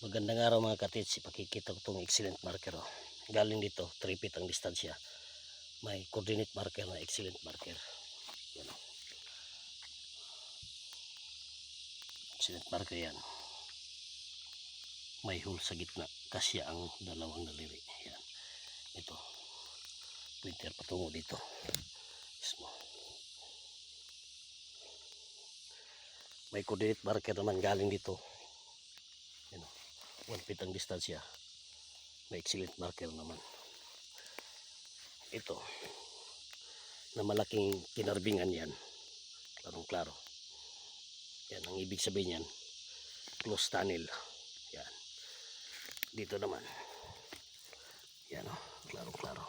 Magandang araw mga katits, ipakikita ko itong excellent marker. Galing dito, 3 feet ang distansya. May coordinate marker na excellent marker. Yan. Excellent marker yan. May hole sa gitna, kasya ang dalawang daliri. Yan. Ito. Pointer patungo dito. Mismo. May coordinate marker naman galing dito. Yan. 1 feet ang distansya. May excellent marker naman. Ito na malaking kinarbingan yan, klarong klaro. Yan ang ibig sabihin yan, close tunnel. Yan dito naman, yan o, klarong klaro,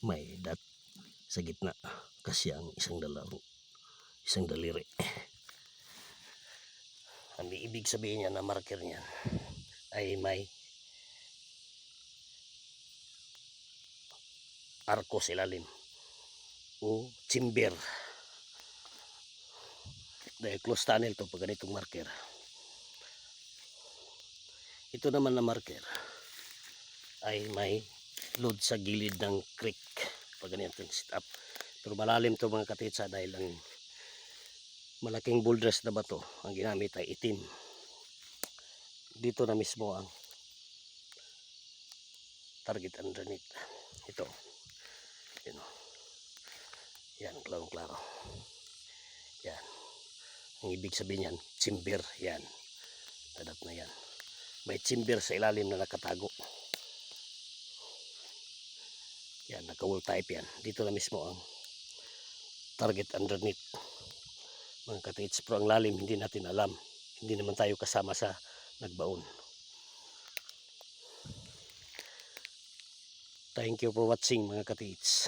may dot sa gitna kasi ang isang daliri. Ang ibig sabihin niya na marker niyan ay may arko sa ilalim o chamber. Dahil close tunnel to pag ganitong marker. Ito naman na marker ay may load sa gilid ng creek pag ganitong setup. Pero malalim to mga katitsa dahil ang malaking boulders na bato ang ginamit ay itim. Dito na mismo ang target underneath. Ito. Yan, klaro-klaro. Yan. Ang ibig sabihin yan, chamber. Yan. Tadat na yan. May chamber sa ilalim na nakatago. Yan, naka-wall type yan. Dito na mismo ang target underneath. Mga katits, pero ang lalim hindi natin alam. Hindi naman tayo kasama sa nagbaon. Thank you for watching mga katits.